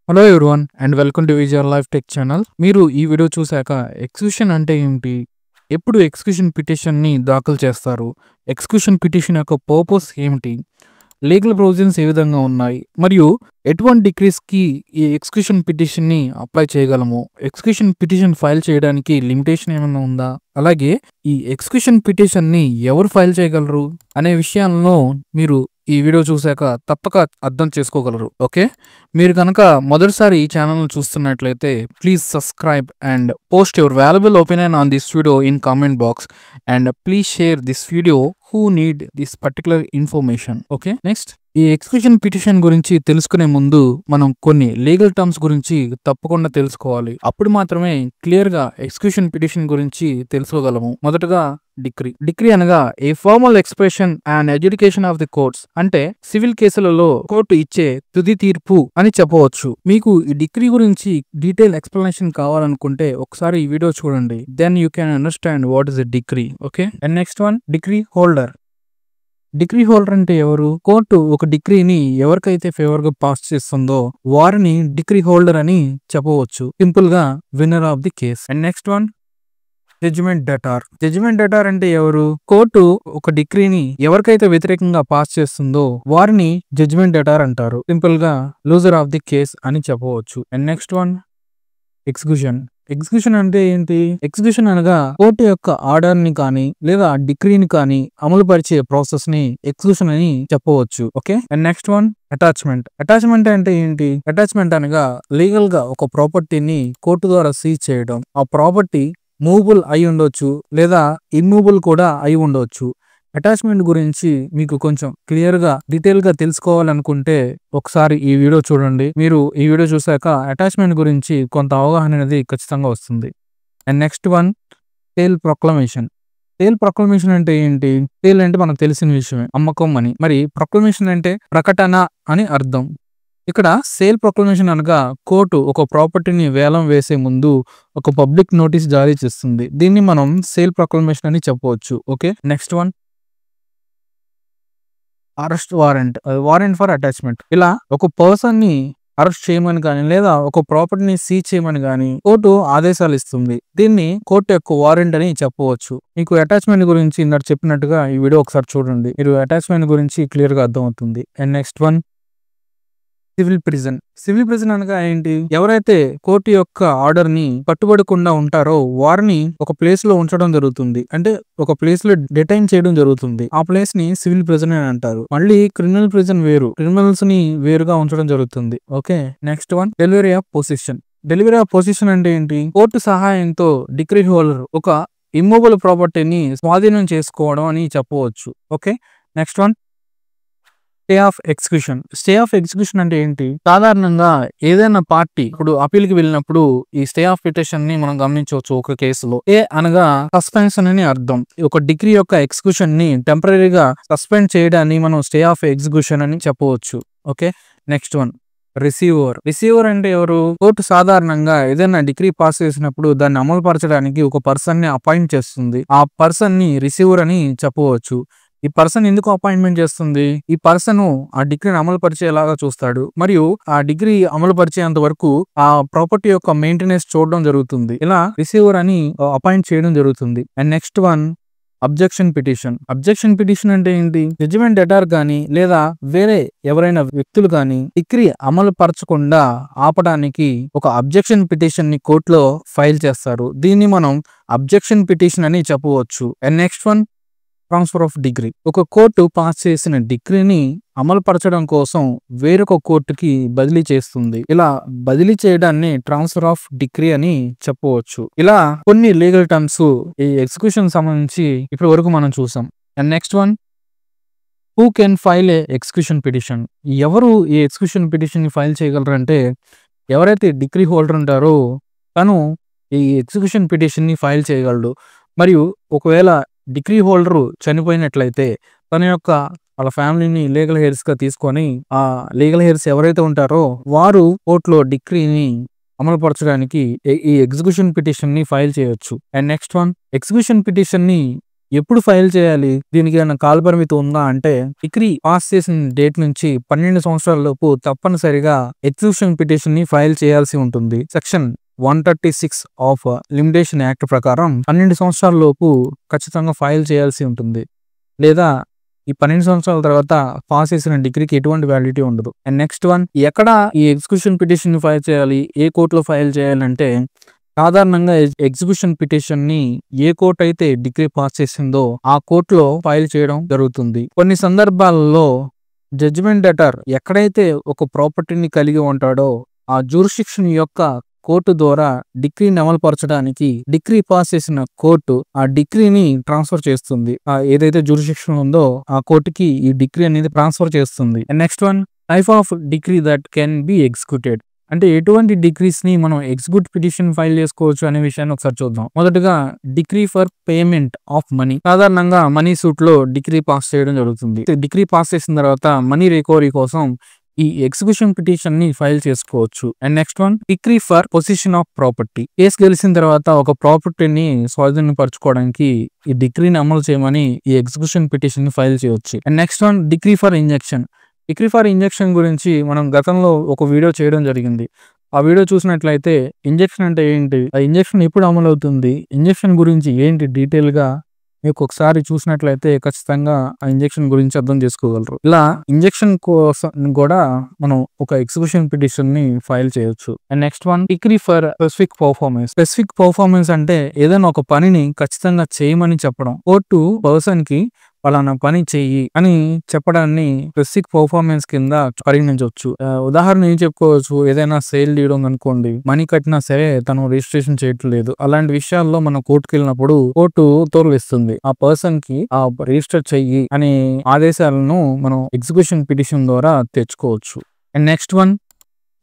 Hello everyone and welcome to Vijayar life tech channel. మీరు ఈ video చూశాక ఎగ్జిక్యూషన్ అంటే ఏంటి, ఎప్పుడు ఎగ్జిక్యూషన్ పిటిషన్ని దాఖలు చేస్తారు, ఎగ్జిక్యూషన్ పిటిషన్ యొక్క పర్పస్ ఏమిటి, లీగల్ ప్రొవిజన్స్ ఏ విధంగా ఉన్నాయి, మరియు ఎటువంటి డిగ్రీస్కి ఈ ఎగ్జిక్యూషన్ పిటిషన్ని అప్లై చేయగలము, ఎగ్జిక్యూషన్ పిటిషన్ ఫైల్ చేయడానికి లిమిటేషన్ ఏమైనా ఉందా, అలాగే ఈ ఎగ్జిక్యూషన్ పిటిషన్ని ఎవరు ఫైల్ చేయగలరు అనే విషయాలను మీరు ఈ వీడియో చూశాక తప్పక అర్థం చేసుకోగలరు. ఓకే, మీరు కనుక మొదటిసారి ఈ ఛానల్ను చూస్తున్నట్లయితే please subscribe and post your valuable opinion on this video in comment box and please share this video who need this particular information. Okay, next ఈ ఎగ్జిక్యూషన్ పిటిషన్ గురించి తెలుసుకునే ముందు మనం కొన్ని లీగల్ టర్మ్స్ గురించి తప్పకుండా తెలుసుకోవాలి. అప్పుడు మాత్రమే క్లియర్ గా ఎగ్జిక్యూషన్ పిటిషన్ గురించి తెలుసుకోగలము. మొదటగా డిక్రీ అనగా ఏ formal expression and education of the courts, అంటే సివిల్ కేసులలో కోర్టు ఇచ్చే తుది తీర్పు అని చెప్పవచ్చు. మీకు ఈ డిక్రీ గురించి డీటెయిల్ ఎక్స్ప్లెనేషన్ కావాలనుకుంటే ఒకసారి ఈ వీడియో చూడండి, then you can understand what is a decree. Okay, and next one decree holder. Degree holder అంటే ఎవరు? కోర్టు ఒక డిగ్రీని ఎవరికైతే ఫేవర్ గా పాస్ చేస్తుందో వారిని డిగ్రీ హోల్డర్ అని చెప్పవచ్చు. సింపుల్ గా winner of the case. And next one judgment debtor. Judgment debtor అంటే ఎవరు? కోర్టు ఒక డిగ్రీని ఎవరికైతే వ్యతిరేకంగా పాస్ చేస్తుందో వారిని జడ్జిమెంట్ డెటార్ అంటారు. సింపుల్ గా లూజర్ ఆఫ్ ది కేస్ అని చెప్పవచ్చు. And next one execution. Execution అంటే ఏంటి? ఎగ్జిక్యూషన్ అనగా కోర్టు యొక్క ఆర్డర్ ని కానీ లేదా డిగ్రీని కానీ అమలు పరిచే ప్రాసెస్ ని ఎగ్జిక్యూషన్ అని చెప్పవచ్చు. Okay, and next one attachment. Attachment అంటే ఏంటి? అటాచ్మెంట్ అనగా లీగల్ గా ఒక ప్రాపర్టీని కోర్టు ద్వారా సీజ్ చేయడం. ఆ ప్రాపర్టీ మూవబుల్ అయి ఉండొచ్చు లేదా ఇమ్మూవబుల్ కూడా అయి ఉండొచ్చు. అటాచ్మెంట్ గురించి మీకు కొంచెం క్లియర్ గా డీటెయిల్ గా తెలుసుకోవాలనుకుంటే ఒకసారి ఈ వీడియో చూడండి. మీరు ఈ వీడియో చూసాక అటాచ్మెంట్ గురించి కొంత అవగాహన అనేది ఖచ్చితంగా వస్తుంది. And next one sale proclamation. Sale proclamation అంటే ఏంటి? సేల్ అంటే మనకు తెలిసిన విషయమే, అమ్మకం అని. మరి ప్రొక్లమేషన్ అంటే ప్రకటన అని అర్థం. ఇక్కడ సేల్ ప్రొక్లమేషన్ అనగా కోర్టు ఒక ప్రాపర్టీని వేలం వేసే ముందు ఒక పబ్లిక్ నోటీస్ జారీ చేస్తుంది. దీన్ని మనం సేల్ ప్రొక్లమేషన్ అని చెప్పవచ్చు. Okay, next one arrest warrant. Warrant for attachment. ఇలా ఒక పర్సన్ ని అరెస్ట్ చేయమని కానీ లేదా ఒక ప్రాపర్టీని సీజ్ చేయమని కానీ కోర్టు ఆదేశాలు ఇస్తుంది. దీన్ని కోర్టు యొక్క వారెంట్ అని చెప్పవచ్చు. మీకు అటాచ్మెంట్ గురించి ఇందాక చెప్పినట్టుగా ఈ వీడియో ఒకసారి చూడండి, మీరు అటాచ్మెంట్ గురించి క్లియర్ గా అర్థం అవుతుంది. And next one civil prison. Civil prison అనగా ఏంటి? ఎవరైతే కోర్టు యొక్క ఆర్డర్ ని పట్టుబడకుండా ఉంటారో వారిని ఒక ప్లేస్ లో ఉంచడం జరుగుతుంది, అంటే ఒక ప్లేస్ లో డిటైన్ చేయడం జరుగుతుంది. ఆ ప్లేస్ ని సివిల్ ప్రిజన్ అని అంటారు. మళ్ళీ క్రిమినల్ ప్రిజన్ వేరు, క్రిమినల్స్ ని వేరుగా ఉంచడం జరుగుతుంది. Okay, next one delivery of position. Delivery of position అంటే ఏంటి? కోర్టు సహాయంతో డిగ్రీ హోల్డర్ ఒక ఇమ్మూవబుల్ ప్రాపర్టీని స్వాధీనం చేసుకోవడం అని చెప్పవచ్చు. Okay, next one stay of execution. Stay of execution అంటే ఏంటి? సాధారణంగా ఏదైనా పార్టీ ఇప్పుడు అపీల్ కి వెళ్ళినప్పుడు ఈ స్టే ఆఫ్ పిటిషన్ ని మనం గమనించవచ్చు. ఒక కేసులో ఏ అనగా సస్పెన్షన్ అని అర్థం. ఒక డిగ్రీ యొక్క ఎగ్జిక్యూషన్ ని టెంపరీగా సస్పెండ్ చేయడాన్ని మనం స్టే ఆఫ్ ఎగ్జిక్యూషన్ అని చెప్పవచ్చు. Okay, next one receiver. Receiver అంటే ఎవరు? కోర్టు సాధారణంగా ఏదైనా డిగ్రీ పాస్ చేసినప్పుడు దాన్ని అమలు పరచడానికి ఒక పర్సన్ ని అపాయింట్ చేస్తుంది. ఆ పర్సన్ ని రిసీవర్ అని చెప్పవచ్చు. ఈ పర్సన్ ఎందుకు అపాయింట్మెంట్ చేస్తుంది? ఈ పర్సన్ ఆ డిగ్రీని అమలు పరిచేలాగా చూస్తాడు, మరియు ఆ డిగ్రీ అమలు పరిచేంత వరకు ఆ ప్రాపర్టీ యొక్క మెయింటెనెన్స్ చూడడం జరుగుతుంది. ఇలా రిసీవర్ అని అపాయింట్ చేయడం జరుగుతుంది. And next one objection petition. Objection petition అంటే ఏంటి? జడ్జిమెంట్ డెటార్ గానీ లేదా వేరే ఎవరైనా వ్యక్తులు గానీ డిగ్రీ అమలు పరచకుండా ఆపడానికి ఒక అబ్జెక్షన్ పిటిషన్ ని కోర్టులో ఫైల్ చేస్తారు. దీన్ని మనం అబ్జెక్షన్ పిటిషన్ అని చెప్పవచ్చు. And next one transfer of degree. ఒక కోర్టు పాస్ చేసిన డిగ్రీని అమలు పరచడం కోసం వేరొక కోర్టుకి బదిలీ చేస్తుంది. ఇలా బదిలీ చేయడాన్ని ట్రాన్స్ఫర్ ఆఫ్ డిగ్రీ అని చెప్పవచ్చు. ఇలా కొన్ని లీగల్ టర్మ్స్ ఈ ఎగ్జిక్యూషన్ సంబంధించి ఇప్పటి వరకు మనం చూసాం. And next one who can file A execution petition. ఎవరు ఈ ఎగ్జిక్యూషన్ పిటిషన్ ని ఫైల్ చేయగలరు అంటే ఎవరైతే డిగ్రీ హోల్డర్ ఉంటారో తను ఈ ఎగ్జిక్యూషన్ పిటిషన్ ని ఫైల్ చేయగలడు. మరియు ఒకవేళ డిగ్రీ హోల్డర్ చనిపోయినట్లయితే తన యొక్క వాళ్ళ ఫ్యామిలీని లీగల్ హెయిర్స్ గా తీసుకొని ఆ లీగల్ హెయిర్స్ ఎవరైతే ఉంటారో వారు కోర్టులో డిగ్రీని అమలు పరచడానికి ఈ ఎగ్జిక్యూషన్ పిటిషన్ ని ఫైల్ చేయొచ్చు. And next one execution petition ని ఎప్పుడు ఫైల్ చేయాలి? దీనికి ఏమైనా కాలపరిమితి ఉందా అంటే డిగ్రీ పాస్ చేసిన డేట్ నుంచి 12 సంవత్సరాల లోపు తప్పనిసరిగా ఎగ్జిక్యూషన్ పిటిషన్ ని ఫైల్ చేయాల్సి ఉంటుంది. సెక్షన్ 136 ఆఫ్ లిమిటేషన్ యాక్ట్ ప్రకారం 12 సంవత్సరాల లోపు ఖచ్చితంగా ఫైల్ చేయాల్సి ఉంటుంది. లేదా ఈ 12 సంవత్సరాల తర్వాత పాస్ చేసిన డిగ్రీకి ఎటువంటి వ్యాలిడిటీ ఉండదు. అండ్ నెక్స్ట్ వన్, ఎక్కడ ఈ ఎగ్జిక్యూషన్ పిటిషన్ ని ఫైల్ చేయాలి? ఏ కోర్టులో ఫైల్ చేయాలంటే సాధారణంగా ఎగ్జిక్యూషన్ పిటిషన్ ని ఏ కోర్టు అయితే డిగ్రీ పాస్ చేసిందో ఆ కోర్టులో ఫైల్ చేయడం జరుగుతుంది. కొన్ని సందర్భాలలో జడ్జిమెంట్ డెటర్ ఎక్కడైతే ఒక ప్రాపర్టీని కలిగి ఉంటాడో ఆ జ్యూరిస్డిక్షన్ యొక్క కోర్టు ద్వారా డిగ్రీని అమలుపరచడానికి డిగ్రీ పాస్ చేసిన కోర్టు ఆ డిగ్రీని ట్రాన్స్ఫర్ చేస్తుంది. ఏదైతే జ్యూరిస్డిక్షన్ ఉందో ఆ కోర్టుకి ఈ డిగ్రీ అనేది ట్రాన్స్ఫర్ చేస్తుంది. Next one, type of degree that can be executed. అంటే ఎటువంటి డిగ్రీస్ ని మనం ఎగ్జిక్యూట్ పిటిషన్ ఫైల్ చేసుకోవచ్చు అనే విషయాన్ని ఒకసారి చూద్దాం. మొదటగా degree for payment of money. సాధారణంగా మనీ సూట్ లో డిగ్రీ పాస్ చేయడం జరుగుతుంది. డిగ్రీ పాస్ చేసిన తర్వాత మనీ రికవరీ కోసం ఈ ఎగ్జిక్యూషన్ పిటిషన్ ని ఫైల్ చేసుకోవచ్చు. And next one, degree for position of property. Case గెలిచిన తర్వాత ఒక ప్రాపర్టీని స్వాధీనపరచుకోవడానికి ఈ డిగ్రీని అమలు చేయమని ఈ ఎగ్జిక్యూషన్ పిటిషన్ ని ఫైల్ చేయవచ్చు. And next one, degree for injection. Degree for injection గురించి మనం గతంలో ఒక వీడియో చేయడం జరిగింది. ఆ వీడియో చూసినట్లయితే ఇంజెక్షన్ అంటే ఏంటి, ఆ ఇంజెక్షన్ ఎప్పుడు అమలు అవుతుంది, ఇంజెక్షన్ గురించి ఏంటి డీటెయిల్ గా మీకు ఒకసారి చూసినట్లయితే ఖచ్చితంగా ఆ ఇంజెక్షన్ గురించి అర్థం చేసుకోగలరు. ఇలా ఇంజెక్షన్ కోసం కూడా మనం ఒక ఎగ్జిక్యూషన్ పిటిషన్ ని ఫైల్ చేయొచ్చు. And next one, degree for specific performance. Specific performance అంటే ఏదైనా ఒక పనిని ఖచ్చితంగా చేయమని చెప్పడం. కోర్టు పర్సన్ కి పలానా పని చెయ్యి అని చెప్పడాన్ని స్పెసిఫిక్ పర్ఫార్మెన్స్ కింద పరిగణించవచ్చు. ఉదాహరణ ఏం చెప్పుకోవచ్చు, ఏదైనా సేల్ చేయడం అనుకోండి, మనీ కట్టినా సరే తను రిజిస్ట్రేషన్ చేయట్లేదు. అలాంటి విషయాల్లో మనం కోర్టుకి వెళ్ళినప్పుడు కోర్టు ఉత్తర్వులు ఇస్తుంది. ఆ పర్సన్ కి ఆ రిజిస్టర్ చెయ్యి అనే ఆదేశాలను మనం ఎగ్జిక్యూషన్ పిటిషన్ ద్వారా తెచ్చుకోవచ్చు. అండ్ నెక్స్ట్ వన్,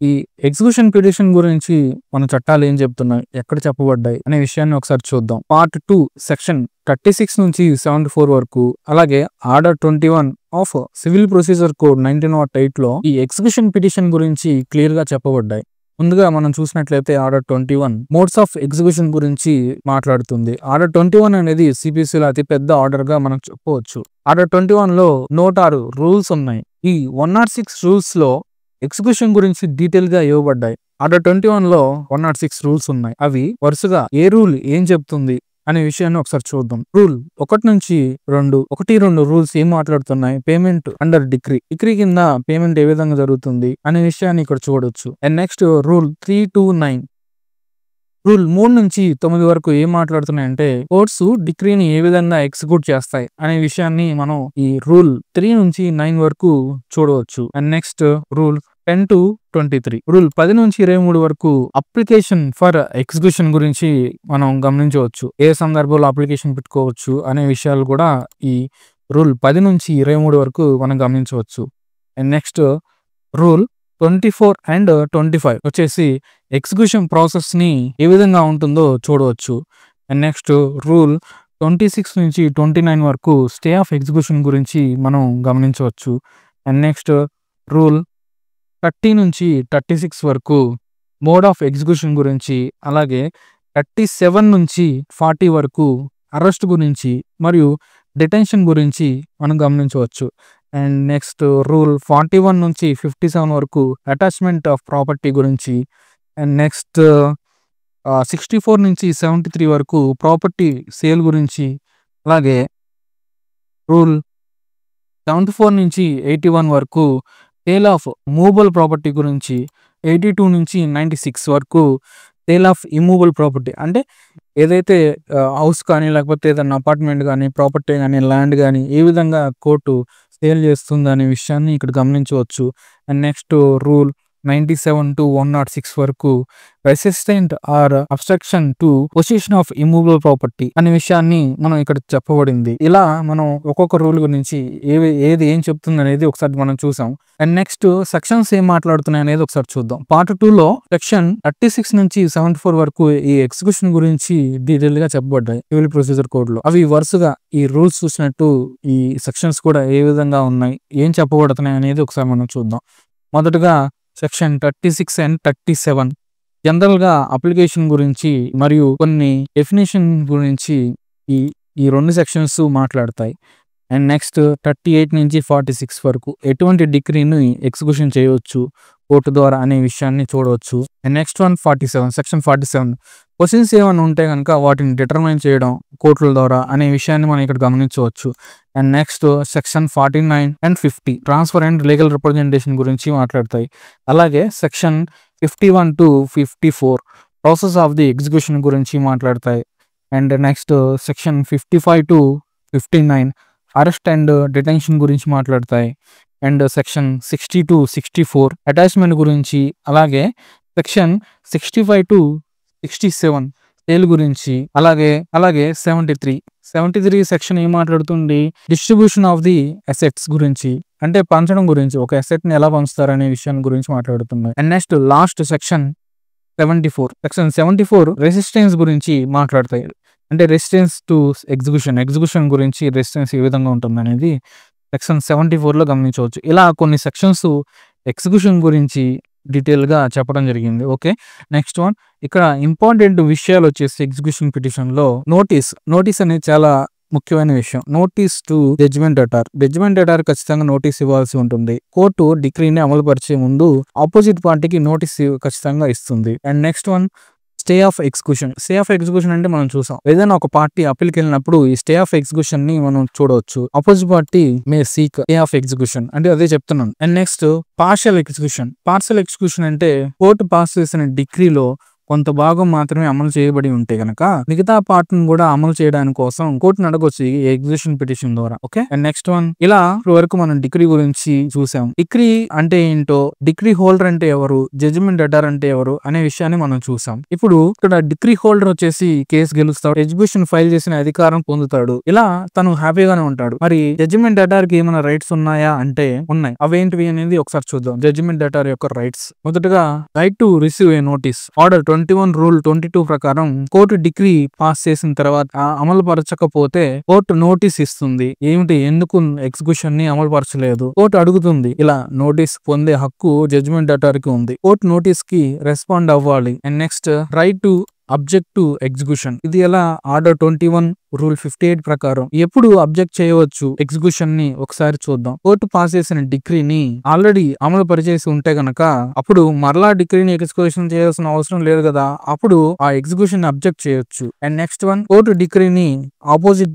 ఈ ఎగ్జిక్యూషన్ పిటిషన్ గురించి మన చట్టాలు ఏం చెప్తున్నాయి, ఎక్కడ చెప్పబడ్డాయి అనే విషయాన్ని ఒకసారి చూద్దాం. పార్ట్ 2 సెక్షన్ 36 నుంచి 74 వరకు, అలాగే order 21 of civil procedure code 1908 లో ఈ ఎగ్జిక్యూషన్ పిటిషన్ గురించి క్లియర్ గా చెప్పబడ్డాయి. ముందుగా మనం చూసినట్లయితే ఆర్డర్ 21 మోడ్స్ ఆఫ్ ఎగ్జిక్యూషన్ గురించి మాట్లాడుతుంది. ఆర్డర్ 21 అనేది సిపిసిలో అతి పెద్ద ఆర్డర్ గా మనం చెప్పవచ్చు. ఆర్డర్ 21 లో 106 రూల్స్ ఉన్నాయి. ఈ 106 రూల్స్ లో ఎగ్జిక్యూషన్ గురించి డీటెయిల్ గా ఇవ్వబడ్డాయి. ఆర్డర్ 21 లో 106 రూల్స్ ఉన్నాయి. అవి వరుసగా ఏ రూల్ ఏం చెప్తుంది అనే విషయాన్ని ఒకసారి చూద్దాం. రూల్ 1 నుంచి 2 రూల్స్ ఏం మాట్లాడుతున్నాయి, పేమెంట్ అండర్ డిగ్రీ కింద పేమెంట్ ఏ విధంగా జరుగుతుంది అనే విషయాన్ని ఇక్కడ చూడొచ్చు. And next rule 3 to 9. Rule 3 నుంచి 9 వరకు ఏం మాట్లాడుతున్నాయంటే కోర్ట్స్ డిగ్రీని ఏ విధంగా ఎగ్జిక్యూట్ చేస్తాయి అనే విషయాన్ని మనం ఈ రూల్ 3 నుంచి 9 వరకు చూడవచ్చు. And next rule 10 to 23. Rule 10 నుంచి 23 వరకు అప్లికేషన్ ఫర్ ఎగ్జిక్యూషన్ గురించి మనం గమనించవచ్చు. ఏ సందర్భంలో అప్లికేషన్ పెట్టుకోవచ్చు అనే విషయాలు కూడా ఈ రూల్ 10 నుంచి 23 వరకు మనం గమనించవచ్చు. అండ్ నెక్స్ట్ రూల్ 24 and 25 వచ్చేసి ఎగ్జిక్యూషన్ ప్రాసెస్ ని ఏ విధంగా ఉంటుందో చూడవచ్చు. అండ్ నెక్స్ట్ రూల్ 26 నుంచి 29 వరకు స్టే ఆఫ్ ఎగ్జిక్యూషన్ గురించి మనం గమనించవచ్చు. అండ్ నెక్స్ట్ రూల్ 30 నుంచి 36 వరకు మోడ్ ఆఫ్ ఎగ్జిక్యూషన్ గురించి, అలాగే 37 నుంచి 40 వరకు అరెస్ట్ గురించి మరియు డిటెన్షన్ గురించి మనం గమనించవచ్చు. అండ్ నెక్స్ట్ రూల్ 41 నుంచి 57 వరకు అటాచ్మెంట్ ఆఫ్ ప్రాపర్టీ గురించి. అండ్ నెక్స్ట్ 64 నుంచి 73 వరకు ప్రాపర్టీ సేల్ గురించి, అలాగే రూల్ 74 నుంచి 81 వరకు సేల్ ఆఫ్ మూవబుల్ ప్రాపర్టీ గురించి, 82 నుంచి 96 వరకు సేల్ ఆఫ్ ఇమూవబుల్ ప్రాపర్టీ అంటే ఏదైతే హౌస్ కానీ లేకపోతే ఏదైనా అపార్ట్మెంట్ కానీ ప్రాపర్టీ కానీ ల్యాండ్ కానీ ఏ విధంగా కోర్టు సేల్ చేస్తుంది అనే విషయాన్ని ఇక్కడ గమనించవచ్చు. అండ్ నెక్స్ట్ రూల్ 97 to 106 వరకు resistant or obstruction to position of immovable property అనే విషయాన్ని మనం ఇక్కడ చెప్పబడింది. ఇలా మనం ఒక్కొక్క రూల్ గురించి ఏది ఏం చెప్తుంది అనేది ఒకసారి మనం చూసాం. అండ్ నెక్స్ట్ సెక్షన్స్ ఏం మాట్లాడుతున్నాయి అనేది ఒకసారి చూద్దాం. పార్ట్ 2 లో సెక్షన్ 36 నుంచి 74 వరకు ఈ ఎగ్జిక్యూషన్ గురించి డీటెయిల్ గా చెప్పబడ్డాయి సివిల్ ప్రొసీజర్ కోడ్ లో. అవి వరుసగా ఈ రూల్స్ చూసినట్టు ఈ సెక్షన్స్ కూడా ఏ విధంగా ఉన్నాయి, ఏం చెప్పబడుతున్నాయి అనేది ఒకసారి మనం చూద్దాం. మొదటగా సెక్షన్ 36 and 37 జనరల్ గా అప్లికేషన్ గురించి మరియు కొన్ని డెఫినేషన్ గురించి ఈ ఈ 2 సెక్షన్స్ మాట్లాడతాయి. అండ్ నెక్స్ట్ 38 నుంచి 46 వరకు ఎటువంటి డిగ్రీని ఎగ్జిక్యూషన్ చేయవచ్చు కోర్టు ద్వారా అనే విషయాన్ని చూడవచ్చు. And next one 47 section 47 questions ఏమైనా ఉంటే కనుక వాటిని డిటర్మైన్ చేయడం కోర్టుల ద్వారా అనే విషయాన్ని మనం ఇక్కడ గమనించవచ్చు. And next section 49 and 50 transfer and legal representation గురించి మాట్లాడతాయి. అలాగే section 51 to 54 process of the execution గురించి మాట్లాడతాయి. And next section 55 to 59 arrest and detention గురించి మాట్లాడతాయి. అండ్ సెక్షన్ 60 to 64 అటాచ్మెంట్ గురించి, అలాగే సెక్షన్ 65 to 67 సేల్ గురించి, అలాగే 73 సెక్షన్ ఏం మాట్లాడుతుంది, డిస్ట్రిబ్యూషన్ ఆఫ్ ది అసెట్స్ గురించి, అంటే పంచడం గురించి, ఒక అసెట్ ని ఎలా పంచుతారు అనే విషయం గురించి మాట్లాడుతుంది. And next last section 74 resistance గురించి మాట్లాడతాయి. అంటే రెసిస్టెన్స్ టు ఎగ్జిక్యూషన్ గురించి రెసిస్టెన్స్ ఏ విధంగా ఉంటుంది అనేది సెక్షన్ 74లో గమనించవచ్చు. ఇలా కొన్ని సెక్షన్స్ ఎగ్జిక్యూషన్ గురించి డీటెయిల్ గా చెప్పడం జరిగింది. ఓకే, నెక్స్ట్ వన్ ఇక్కడ ఇంపార్టెంట్ విషయాలు వచ్చేసి ఎగ్జిక్యూషన్ పిటిషన్ లో నోటీస్ అనేది చాలా ముఖ్యమైన విషయం. నోటీస్ టు జడ్జిమెంట్ అటార్ ఖచ్చితంగా నోటీస్ ఇవ్వాల్సి ఉంటుంది. కోర్టు డిగ్రీని అమలు పరిచే ముందు ఆపోజిట్ పార్టీకి నోటీస్ ఖచ్చితంగా ఇస్తుంది. And next one stay of execution అంటే మనం చూసాం, ఏదైనా ఒక పార్టీ అప్పీల్కి వెళ్ళినప్పుడు ఈ స్టే ఆఫ్ ఎగ్జిక్యూషన్ ని మనం చూడవచ్చు. Opposite party May seek stay of execution అంటే అదే చెప్తున్నాను. అండ్ నెక్స్ట్ పార్షియల్ ఎగ్జిక్యూషన్ అంటే కోర్టు పాస్ చేసిన డిగ్రీలో కొంత భాగం మాత్రమే అమలు చేయబడి ఉంటే గనక మిగతా పార్ట్ను కూడా అమలు చేయడానికి కోసం కోర్టును అడగొచ్చు ఈ ఎగ్జిక్యూషన్ పిటిషన్ ద్వారా. ఓకే, అండ్ నెక్స్ట్ వన్ ఇలా వరకు మనం డిగ్రీ గురించి చూసాం. డిగ్రీ అంటే ఏంటో, డిగ్రీ హోల్డర్ అంటే ఎవరు, జడ్జిమెంట్ అటార్ అంటే ఎవరు అనే విషయాన్ని మనం చూసాం. ఇప్పుడు ఇక్కడ డిగ్రీ హోల్డర్ వచ్చేసి కేసు గెలుస్తాడు, ఎగ్జిక్యూషన్ ఫైల్ చేసిన అధికారం పొందుతాడు, ఇలా తను హ్యాపీగానే ఉంటాడు. మరి జడ్జిమెంట్ అటార్ కి ఏమైనా రైట్స్ ఉన్నాయా అంటే ఉన్నాయి. అవేంటివి అనేది ఒకసారి చూద్దాం. జడ్జిమెంట్ అటార్ యొక్క రైట్స్, మొదటగా right to receive a notice. Order 21 rule 22 ప్రకారం కోర్టు డిగ్రీ పాస్ చేసిన తర్వాత అమలు పరచకపోతే కోర్టు నోటీస్ ఇస్తుంది. ఏమిటి, ఎందుకు ఎగ్జిక్యూషన్ ని అమలు పరచలేదు కోర్టు అడుగుతుంది. ఇలా నోటీస్ పొందే హక్కు జడ్జిమెంట్ అటార్ కి ఉంది. కోర్టు నోటీస్ కి రెస్పాండ్ అవ్వాలి. And next right to object to execution. ఇది ఎలా, ఆర్డర్ 21 రూల్ 58 ప్రకారం ఎప్పుడు అబ్జెక్ట్ చేయవచ్చు ఎగ్జిక్యూషన్ ని ఒకసారి చూద్దాం. కోర్టు పాస్ చేసిన డిగ్రీని ఆల్రెడీ అమలు పరిచేసి ఉంటే గనక అప్పుడు మరలా డిగ్రీని ఎగ్జిక్యూషన్ చేయాల్సిన అవసరం లేదు కదా, అప్పుడు ఆ ఎగ్జిక్యూషన్ అబ్జెక్ట్ చేయొచ్చు. అండ్ నెక్స్ట్ వన్ కోర్టు డిగ్రీని ఆపోజిట్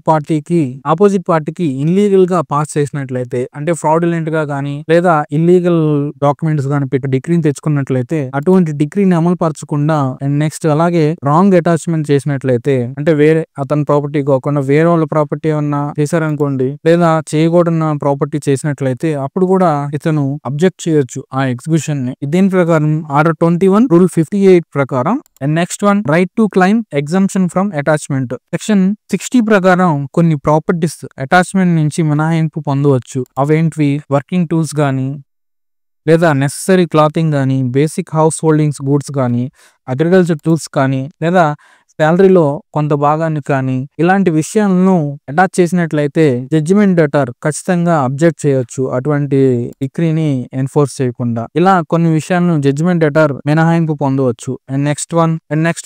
పార్టీకి ఇల్లీగల్ గా పాస్ చేసినట్లయితే, అంటే ఫ్రాడులెంట్ గా గానీ లేదా ఇల్లీగల్ డాక్యుమెంట్స్ గానీ పెట్టి డిగ్రీని తెచ్చుకున్నట్లయితే అటువంటి డిగ్రీని అమలు పరచకుండా, అండ్ నెక్స్ట్ అలాగే రాంగ్ అటాచ్మెంట్ చేసినట్లయితే, అంటే వేరే అతని ప్రాపర్టీ కాకుండా వేరే వాళ్ళ ప్రాపర్టీ ఏమన్నా చేశారనుకోండి, లేదా చేయకూడని ప్రాపర్టీ చేసినట్లయితే అప్పుడు కూడా ఇతను అబ్జెక్ట్ చేయొచ్చు ఆ ఎగ్జిక్యూషన్ ని. దీని ప్రకారం ఆర్డర్ 21 రూల్ 58 ప్రకారం. And next one right to claim exemption from attachment. Section 60 ప్రకారం కొన్ని ప్రాపర్టీస్ అటాచ్మెంట్ నుంచి మినహాయింపు పొందవచ్చు. అవేంటివి, వర్కింగ్ టూల్స్ గానీ లేదా నెసెసరీ క్లాతింగ్ కానీ, బేసిక్ హౌస్ హోల్డింగ్స్ గూడ్స్ కానీ, అగ్రికల్చర్ టూల్స్ కానీ, లేదా శాలరీలో కొంత భాగాన్ని కానీ, ఇలాంటి విషయాలను అటాచ్ చేసినట్లయితే జడ్జిమెంట్ అటార్ ఖచ్చితంగా అబ్జెక్ట్ చేయొచ్చు అటువంటి డిగ్రీని ఎన్ఫోర్స్ చేయకుండా. ఇలా కొన్ని విషయాలను జడ్జిమెంట్ అటార్ మినహాయింపు పొందవచ్చు. And next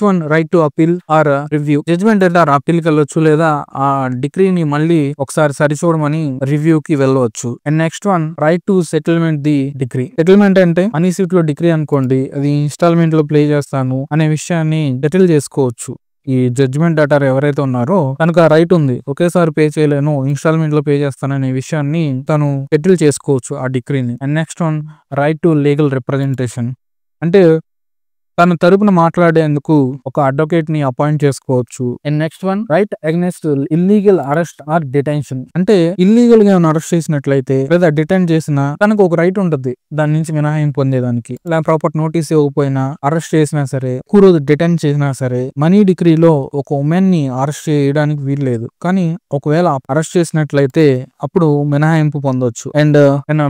one right to appeal or review. Judgment debtor appeal కి వెళ్ళొచ్చు, లేదా ఆ డిగ్రీని మళ్ళీ ఒకసారి సరిచూడమని రివ్యూ కి వెళ్ళవచ్చు. And next one right to settlement the degree. Settlement అంటే మనీ సీట్ లో డిగ్రీ అనుకోండి, అది ఇన్స్టాల్మెంట్ లో ప్లే చేస్తాను అనే విషయాన్ని సెటిల్ చేసుకోవచ్చు. ఈ జడ్జిమెంట్ అటార్ ఎవరైతే ఉన్నారో తనకు ఆ రైట్ ఉంది, ఒకేసారి పే చేయలేను, ఇన్స్టాల్మెంట్ లో పే చేస్తాననే విషయాన్ని తను సెటిల్ చేసుకోవచ్చు ఆ డిగ్రీని. And next one right to legal representation. అంటే తన తరపున మాట్లాడేందుకు ఒక అడ్వకేట్ ని అపాయింట్ చేసుకోవచ్చు. And next one right against illegal arrest are detention. అంటే ఇల్లీగల్ గా అరెస్ట్ చేసినట్లయితే లేదా డిటైన్ చేసినా తనకు ఒక రైట్ ఉంటుంది దాని నుంచి మినహాయింపు పొందేదానికి. ఇలా ప్రాపర్ నోటీస్ ఇవ్వకపోయినా, అరెస్ట్ చేసినా సరే, ఎక్కువ రోజు డిటైన్ చేసినా సరే, మనీ డిగ్రీలో ఒక ఉమెన్ ని అరెస్ట్ చేయడానికి వీల్లేదు. కానీ ఒకవేళ అరెస్ట్ చేసినట్లయితే అప్పుడు మినహాయింపు పొందొచ్చు. అండ్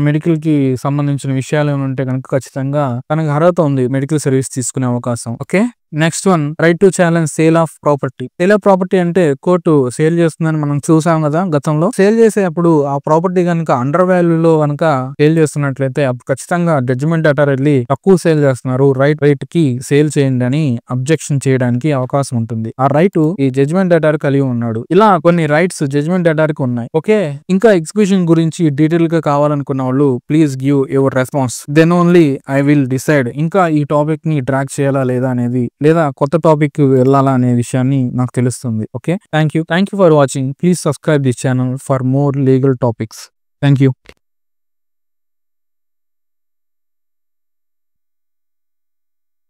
మెడికల్ కి సంబంధించిన విషయాలు ఏమైనా ఉంటే కనుక ఖచ్చితంగా తనకు అర్హత ఉంది మెడికల్ సర్వీస్ తీసుకునే అవకాశం. Okay, next one, right to challenge sale of property. Sale of property అంటే కోర్టు సేల్ చేస్తుందని మనం చూసాం కదా గతంలో. సేల్ చేసేటప్పుడు ఆ ప్రాపర్టీ కనుక అండర్ వాల్యూలో కనుక సేల్ చేస్తున్నట్లయితే అప్పుడు ఖచ్చితంగా జడ్జిమెంట్ అటార్ వెళ్ళి తక్కువ సేల్ చేస్తున్నారు, రైట్ కి సేల్ చేయండి అని అబ్జెక్షన్ చేయడానికి అవకాశం ఉంటుంది. ఆ రైట్ ఈ జడ్జిమెంట్ అటార్ కలిగి ఉన్నాడు. ఇలా కొన్ని రైట్స్ జడ్జిమెంట్ అటార్ కి ఉన్నాయి. ఓకే, ఇంకా ఎగ్జిక్యూషన్ గురించి డీటెయిల్ గా కావాలనుకున్న వాళ్ళు please give your response, then only I will decide ఇంకా ఈ టాపిక్ ని ట్రాక్ చేయాలా లేదా అనేది, లేదా కొత్త టాపిక్ వెళ్ళాలా అనే విషయాన్ని నాకు తెలుస్తుంది. Okay, thank you for watching. Please subscribe this channel for more legal topics. Thank you.